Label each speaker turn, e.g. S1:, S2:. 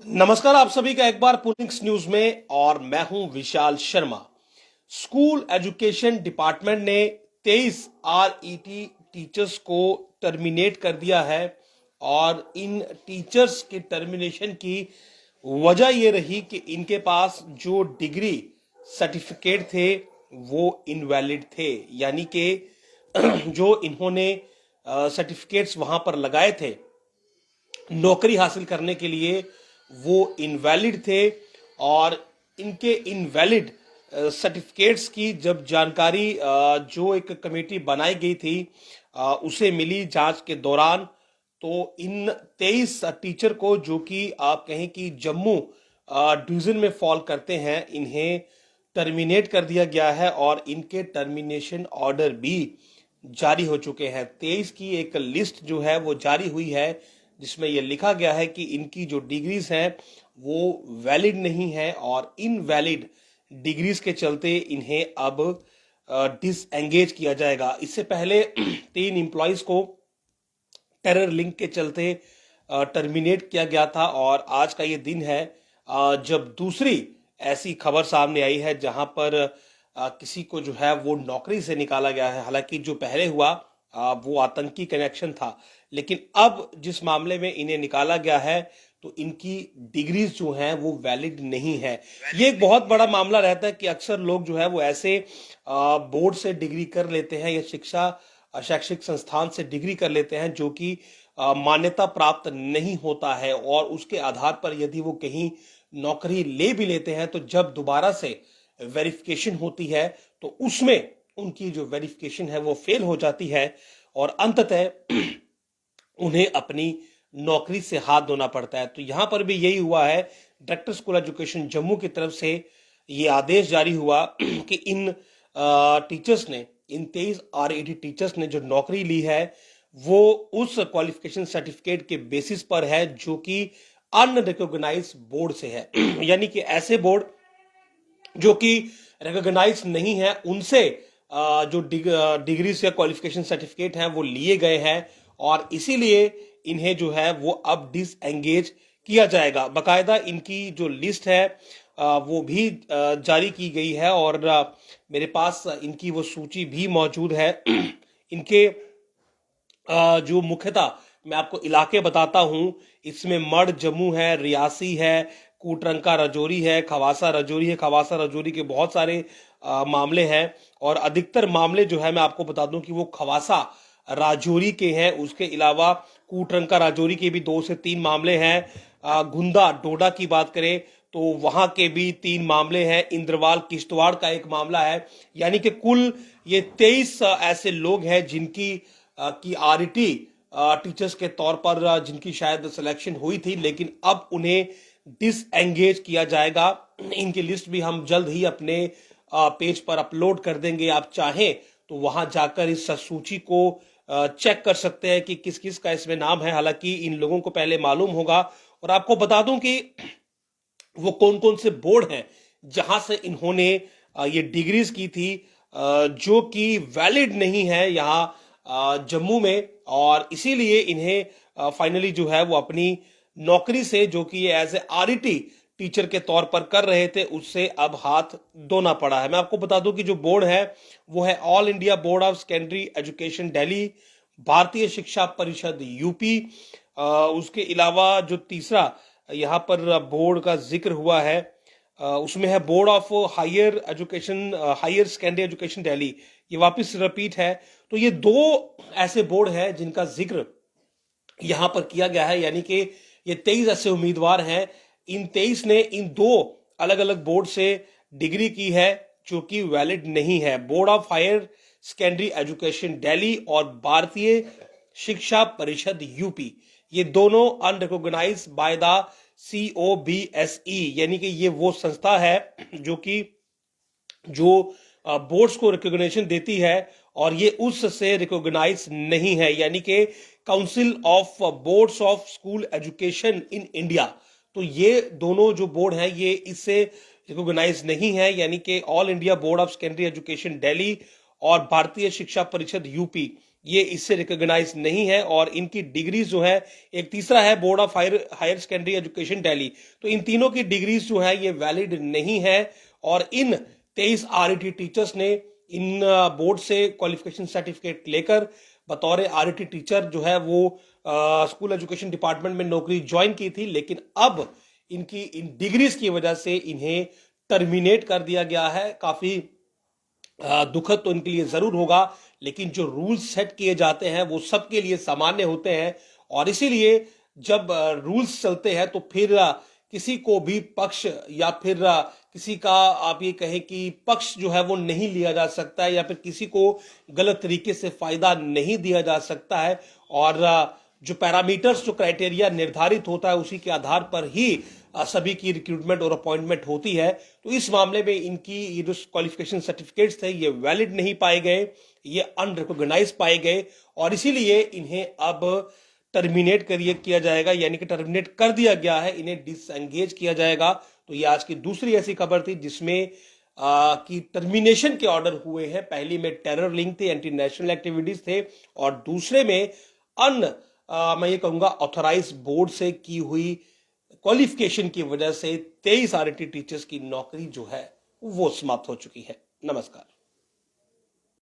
S1: नमस्कार, आप सभी का एक बार पुलिंग्स न्यूज में। और मैं हूं Vishal Sharma. School education department ने 23 आरईटी टीचर्स को टर्मिनेट कर दिया है। और इन टीचर्स के टर्मिनेशन की वजह यह रही कि इनके पास जो डिग्री सर्टिफिकेट थे वो इनवैलिड थे, यानी कि जो इन्होंने सर्टिफिकेट्स वहां पर लगाए थे नौकरी हासिल करने के लिए वो इनवैलिड थे। और इनके इनवैलिड सर्टिफिकेट्स की जब जानकारी जो एक कमेटी बनाई गई थी उसे मिली जांच के दौरान, तो इन 23 टीचर को, जो कि आप कहें कि जम्मू डिवीजन में फॉल करते हैं, इन्हें टर्मिनेट कर दिया गया है। और इनके टर्मिनेशन ऑर्डर भी जारी हो चुके हैं। 23 की एक लिस्ट जो है वो जारी हुई है, जिसमें यह लिखा गया है कि इनकी जो डिग्रीज हैं वो वैलिड नहीं है और इनवैलिड डिग्रीज के चलते इन्हें अब डिसएंगेज किया जाएगा। इससे पहले 3 एम्प्लॉयज को टेरर लिंक के चलते टर्मिनेट किया गया था। और आज का ये दिन है जब दूसरी ऐसी खबर सामने आई है जहां पर किसी को जो है वो नौकरी से निकाला गया है। हालांकि जो पहले हुआ वो आतंकी कनेक्शन था, लेकिन अब जिस मामले में इन्हें निकाला गया है तो इनकी डिग्रीज जो हैं वो वैलिड नहीं है। ये एक बहुत बड़ा मामला रहता है कि अक्सर लोग जो है वो ऐसे बोर्ड से डिग्री कर लेते हैं या शैक्षिक संस्थान से डिग्री कर लेते हैं जो कि मान्यता प्राप्त नहीं होता है। और उसके आधार पर यदि वो कहीं नौकरी ले भी लेते हैं तो जब दोबारा से वेरिफिकेशन होती है तो उसमें उनकी जो वेरिफिकेशन है वो फेल हो जाती है और अंततः उन्हें अपनी नौकरी से हाथ धोना पड़ता है। तो यहां पर भी यही हुआ है। डायरेक्टर स्कूल एजुकेशन जम्मू की तरफ से ये आदेश जारी हुआ कि इन टीचर्स ने, इन 23 आरईटी टीचर्स ने जो नौकरी ली है वो उस क्वालिफिकेशन सर्टिफिकेट के बेसिस पर है जो कि अनरिकॉग्नाइज बोर्ड से है। यानी कि ऐसे बोर्ड जो कि रिकॉग्नाइज नहीं है उनसे जो डिग्रीज या क्वालिफिकेशन सर्टिफिकेट हैं वो लिए गए हैं। और इसीलिए इन्हें जो है वो अब डिसएंगेज किया जाएगा। बकायदा इनकी जो लिस्ट है वो भी जारी की गई है और मेरे पास इनकी वो सूची भी मौजूद है। इनके जो मुख्यतः मैं आपको इलाके बताता हूं, इसमें मढ़ जम्मू है, रियासी है, कूटरंका राजौरी है, खवासा राजौरी है। खवासा राजौरी के बहुत सारे मामले हैं और अधिकतर मामले जो है मैं आपको बता दूं कि वो खवासा राजौरी के हैं। उसके अलावा कूटरंका राजौरी के भी 2 से 3 मामले हैं। गुंदा डोडा की बात करें तो वहां के भी 3 मामले हैं। इंद्रवाल किश्तवाड़ का एक मामला है। यानी कि कुल ये 23 ऐसे लोग हैं जिनकी की आरईटी टीचर्स के तौर पर जिनकी शायद सिलेक्शन हुई थी, लेकिन अब उन्हें डिसएंगेज किया जाएगा। इनकी लिस्ट भी हम जल्द ही अपने पेज पर अपलोड कर देंगे। आप चाहें तो वहां जाकर इस सूची को चेक कर सकते हैं कि किस किस का इसमें नाम है। हालांकि इन लोगों को पहले मालूम होगा। और आपको बता दूं कि वो कौन कौन से बोर्ड हैं जहां से इन्होंने ये डिग्रीज की थी जो कि वैलिड नहीं है यहाँ जम्मू में। और इसीलिए इन्हें फाइनली जो है वो अपनी नौकरी से, जो कि ये एज ए आरईटी टीचर के तौर पर कर रहे थे, उससे अब हाथ धोना पड़ा है। मैं आपको बता दूं कि जो बोर्ड है वो है all India board of secondary education Delhi, भारतीय शिक्षा परिषद यूपी। उसके अलावा जो तीसरा यहाँ पर बोर्ड का जिक्र हुआ है उसमें है board of higher education, higher secondary education Delhi. ये वापस रिपीट है। तो ये 2 ऐसे बोर्ड हैं जिनका जिक्र यहां पर किया गया है। यानी कि ये 23 ऐसे उम्मीदवार हैं। इन 23 ने इन 2 अलग अलग बोर्ड से डिग्री की है जो कि वैलिड नहीं है। Board of higher secondary education Delhi और भारतीय शिक्षा परिषद यूपी, ये दोनों अनरिकॉग्नाइज बाय द COBSE। यानी कि ये वो संस्था है जो कि जो बोर्ड्स को रिकॉग्निशन देती है और ये उससे रिकॉग्नाइज नहीं है। यानी कि council of boards of school education in India. तो ये दोनों जो बोर्ड हैं ये इससे रिकॉग्नाइज नहीं है। यानी कि all India board of secondary education Delhi और भारतीय शिक्षा परिषद यूपी, ये इससे रिकॉग्नाइज नहीं है और इनकी डिग्रीज जो है, एक तीसरा है board of higher secondary education Delhi, तो इन तीनों की डिग्रीज जो है ये वैलिड नहीं है। और इन 23 आरईटी टीचर्स ने इन बोर्ड से क्वालिफिकेशन सर्टिफिकेट लेकर बतौर आरईटी टीचर जो है वो स्कूल एजुकेशन डिपार्टमेंट में नौकरी ज्वाइन की थी, लेकिन अब इनकी इन डिग्रीज की वजह से इन्हें टर्मिनेट कर दिया गया है। काफी दुखद तो इनके लिए जरूर होगा, लेकिन जो रूल्स सेट किए जाते हैं वो सबके लिए सामान्य होते हैं और इसीलिए जब रूल्स चलते हैं तो फिर किसी को भी पक्ष या फिर किसी का आप ये कहें कि पक्ष जो है वो नहीं लिया जा सकता है या फिर किसी को गलत तरीके से फायदा नहीं दिया जा सकता है। और जो पैरामीटर्स, जो क्राइटेरिया निर्धारित होता है उसी के आधार पर ही सभी की रिक्रूटमेंट और अपॉइंटमेंट होती है। तो इस मामले में इनकी ये जो क्वालिफिकेशन सर्टिफिकेट्स थे ये वैलिड नहीं पाए गए, ये अनरिकॉग्नाइज पाए गए और इसीलिए इन्हें अब टर्मिनेट किया जाएगा, यानी कि टर्मिनेट कर दिया गया है, इन्हें डिसएंगेज किया जाएगा। तो ये आज की दूसरी ऐसी खबर थी जिसमें कि टर्मिनेशन के ऑर्डर हुए हैं। पहली में टेरर लिंक थे, एंटी नेशनल एक्टिविटीज थे और दूसरे में मैं ये कहूंगा ऑथराइज बोर्ड से की हुई क्वालिफिकेशन की वजह से 23 आरईटी टीचर्स की नौकरी जो है वो समाप्त हो चुकी है। नमस्कार।